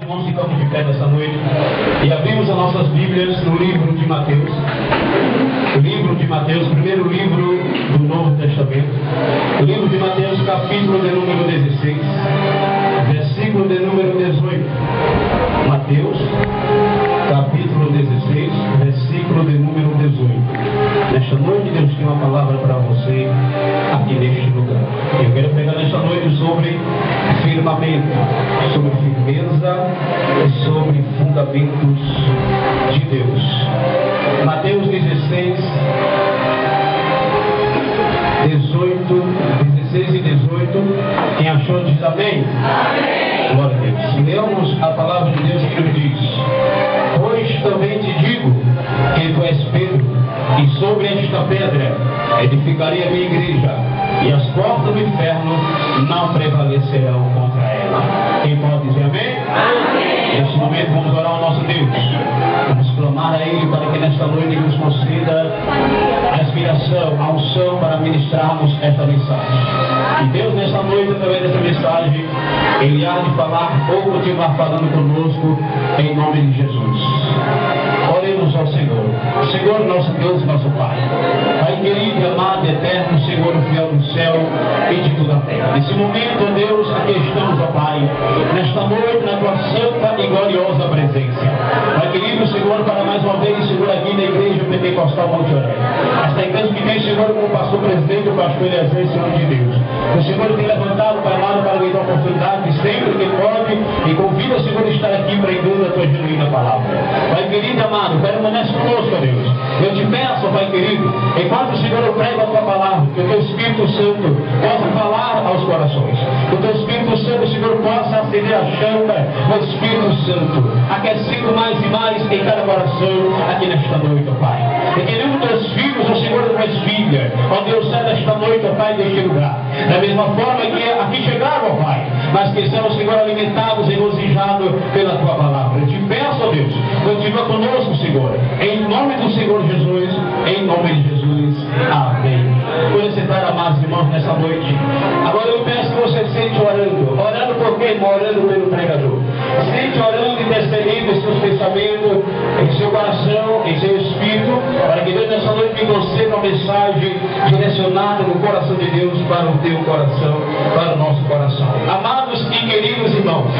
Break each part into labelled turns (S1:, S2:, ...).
S1: Nós ficamos de pé nessa noite e abrimos as nossas Bíblias no livro de Mateus. O livro de Mateus, primeiro livro do Novo Testamento. O livro de Mateus, capítulo de número 16, versículo de número 18. Mateus, capítulo 16, versículo de número 18. Nesta noite, Deus tem uma palavra para você aqui neste lugar. Eu quero pegar nesta noite sobre firmamento, sobre firmeza e sobre fundamentos de Deus. Mateus 16, 16 e 18. Quem achou diz amém? Amém. Glória a Deus. E lemos a palavra de Deus que nos diz: pois também te digo que tu és Pedro, e sobre esta pedra edificarei a minha igreja, e as portas do inferno não prevalecerão contra ela. Quem pode dizer amém? Amém. Neste momento vamos orar ao nosso Deus. Vamos clamar a Ele para que nesta noite nos conceda a inspiração, a unção para ministrarmos esta mensagem. E Deus nesta noite, através dessa mensagem, Ele há de falar ou continuar falando conosco em nome de Jesus. Oremos ao Senhor. Senhor, nosso Deus e nosso Pai. Pai querido, amado, eterno, Senhor, fiel do céu e de toda a terra. Nesse momento, ó Deus, aqui estamos, ó Pai, nesta noite, na tua santa e gloriosa presença. Pai querido, Senhor, para mais uma vez, Senhor, aqui na igreja Pentecostal Monte Oré. Esta igreja que tem, Senhor, como pastor presidente, o pastor Eliezer, Senhor de Deus. O Senhor tem levantado, Pai amado, para lhe dar oportunidade sempre que pode, e convida, Senhor, a estar aqui prendendo a tua genuína palavra. Pai querido, amado, permanece conosco, ó Deus. Eu te peço, Pai querido, enquanto, Senhor, eu prego a tua palavra, que o teu Espírito Santo possa falar aos corações. Que o teu Espírito Santo, Senhor, possa acender a chama do Espírito Santo, aquecendo mais e mais em cada coração aqui nesta noite, ó Pai. E que nenhum dos teus filhos, ó Senhor, das tuas filhas, ó Deus, sai desta noite, ó Pai, deste lugar. Da mesma forma que aqui chegaram, ó Pai, mas que sejam, Senhor, alimentados e regozijados pela tua palavra. Eu te peço, ó Deus, continua conosco, Senhor, em nome do Senhor Jesus, em nome de Jesus. Amém. Por sentar, amados irmãos, nessa noite. Agora eu peço que você sente orando. Orando por quê, irmão? Orando pelo pregador. Sente orando e intercedendo em seus pensamentos, em seu coração, em seu espírito, para que Deus nessa noite me conceda uma mensagem direcionada no coração de Deus para o teu coração, para o nosso coração. Amados e queridos irmãos,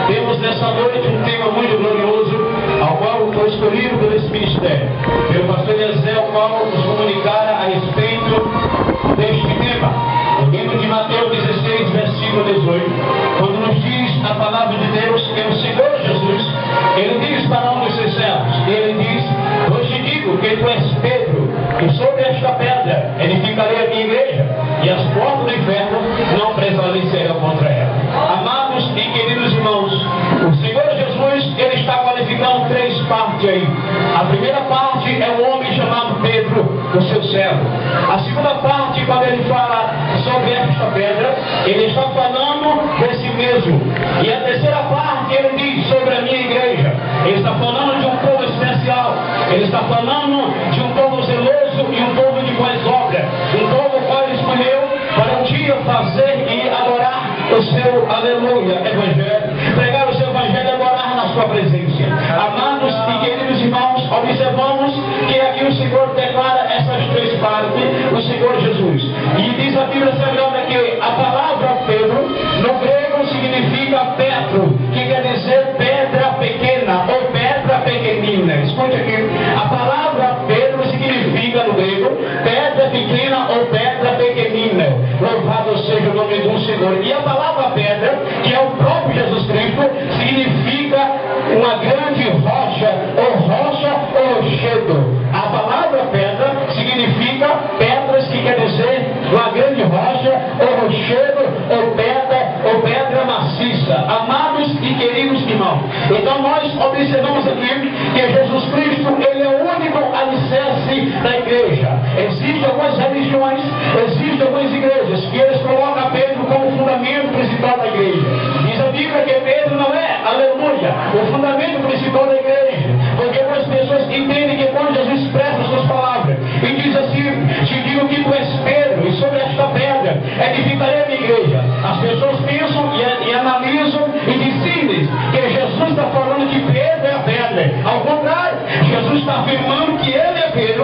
S1: temos nessa noite um tema muito glorioso, ao qual foi escolhido por esse ministério, pelo pastor Eliezer, ao qual nos comunicara a respeito deste tema. O livro de Mateus 16, versículo 18, quando nos diz a palavra de Deus que o Senhor Jesus, Ele diz para um dos seus servos, Ele diz: hoje te digo que tu és Pedro, e sobre esta pedra edificarei a minha igreja, e as portas do inferno não prevalecerão contra ela. Amados e queridos irmãos, o Senhor Jesus, Ele está qualificando três partes aí. A primeira parte é um homem chamado Pedro, o seu servo. A segunda parte, quando Ele fala sobre esta pedra, Ele está falando de si mesmo. E a terceira parte, Ele diz sobre a minha igreja. Ele está falando de um povo especial. Ele está falando de um povo zeloso e um povo de boas obras. Um povo qual Ele escolheu para um dia fazer e adorar o seu, aleluia, evangelho. Pregar o seu evangelho e adorar na sua presença. Amados e queridos irmãos, observamos que aqui o Senhor declara essas três partes, o Senhor Jesus. E diz a Bíblia Sagrada que a palavra Pedro, no grego, significa Petro, que quer dizer pedra pequena ou pedra pequenina. Escute aqui, a palavra Pedro significa no grego pedra pequena ou pedra pequenina. Louvado seja o nome do Senhor. E a palavra pedra, que é o próprio Jesus Cristo, significa uma grande rocha ou rochedo. A palavra pedra significa pedras, que quer dizer uma grande rocha ou rochedo ou pedra maciça. Amados e queridos irmãos, então nós observamos aqui que Jesus Cristo, Ele é o único alicerce da igreja. Existem algumas religiões, existem algumas igrejas que eles colocam Pedro como fundamento principal da igreja. Diz a Bíblia que Pedro não é, aleluia, o fundamento principal da igreja, porque algumas pessoas entendem que quando Jesus expressa suas palavras e diz assim: te digo que tu és Pedro, e sobre esta pedra edificarei a minha igreja, as pessoas pensam e analisam e dizem que Jesus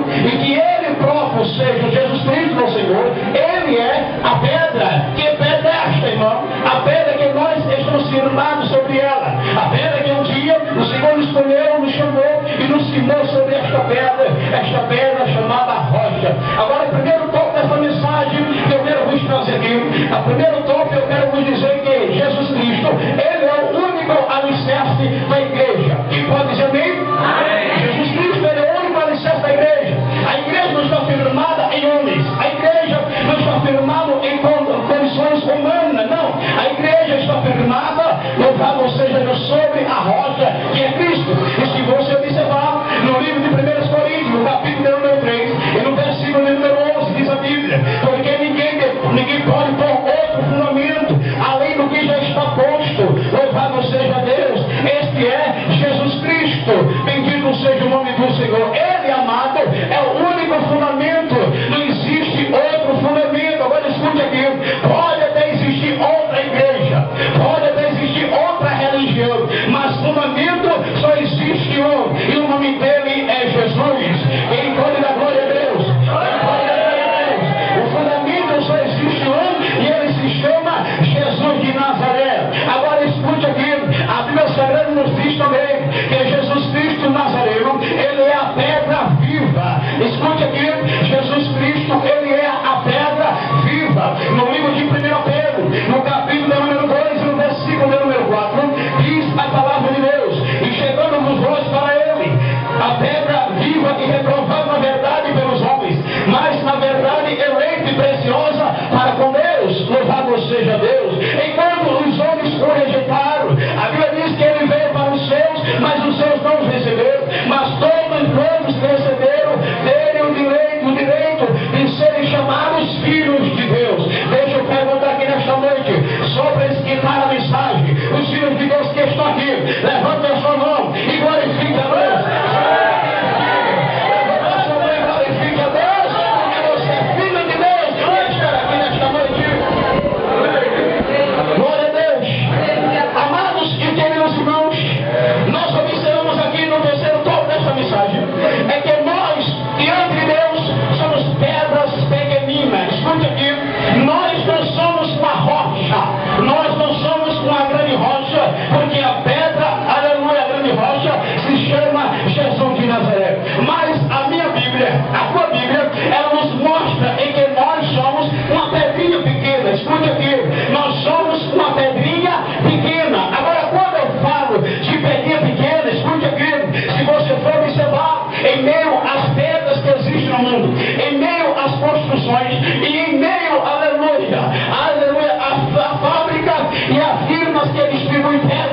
S1: Filho, e que Ele próprio seja Jesus Cristo, nosso Senhor. Ele é a pedra. Que pedra é esta, irmão? A pedra que nós estamos firmados sobre ela. A pedra que um dia o Senhor nos escolheu, nos chamou e nos firmou sobre esta pedra chamada rocha. Agora, o primeiro tópico dessa mensagem que eu quero vos trazer aqui, a primeiro tópico eu quero vos dizer que Jesus Cristo, Ele é o único alicerce da igreja. Quem pode dizer amém? Amém. Jesus Cristo, Ele é o único alicerce da igreja. A igreja não está firmada em homens. A igreja não está firmada em condições humanas. Não. A igreja está firmada, louvado seja Deus, sobre a rocha que é Cristo. E se você observar no livro de 1 Coríntios, no capítulo número 3, e no versículo número 11, diz a Bíblia: porque ninguém pode pôr outro fundamento além do que já está posto. Louvado seja Deus. Este é Jesus Cristo. Bendito seja o nome do Senhor. Ele, amado, é o único fundamento. Não existe outro fundamento. Agora escute aqui. Pode até existir outra igreja, pode até existir outra religião, mas fundamento só existe um, e o nome dele é Jesus. Quem pode dar glória a Deus? Quem pode dar glória a Deus? O fundamento só existe um, e ele se chama Jesus de Nazaré. Agora escute aqui. A Bíblia Sagrada nos diz também que Jesus Cristo Nazareno, ele é a pedra viva. Escute aqui. Jesus Cristo, ele é a pedra viva. No livro de 1 Pedro, no capítulo número 2, no versículo número 4, diz a palavra de Deus: e chegando-vos vós para ele, a pedra viva e reprovada na verdade pelos homens, mas na verdade eleita e preciosa para com Deus. Louvado seja Deus. Enquanto os homens o rejeitaram, a Bíblia diz que ele veio para os seus, mas os seus não os receberam. Mas todos receberam dele o direito de serem chamados filhos de Deus. Deixa eu perguntar aqui nesta noite, só para esquentar a mensagem: os filhos de Deus que estão aqui, levante a sua mão e glorifique a Deus. Levante a sua mão e glorifique a Deus, porque você é filho de Deus e está aqui nesta noite. Glória a Deus. Amados e queridos irmãos, nós observamos aqui no terceiro tópico desta mensagem, é que nós, diante de Deus, somos pedras pequeninas. Escute aqui, nós não somos uma rocha, nós não somos uma grande rocha, porque a pedra, aleluia, a grande rocha, se chama Jesus de Nazaré. Mas a minha Bíblia, a tua Bíblia, ela nos mostra em que nós somos uma pedrinha pequena. Escute aqui, nós somos uma pedrinha pequena. Agora, quando eu falo de pedrinha pequena, escute aqui, se você for observar, em meio às pedras que existem no mundo, em meio às construções, e em meio, aleluia, a fábrica e as firmas que distribuem pedras,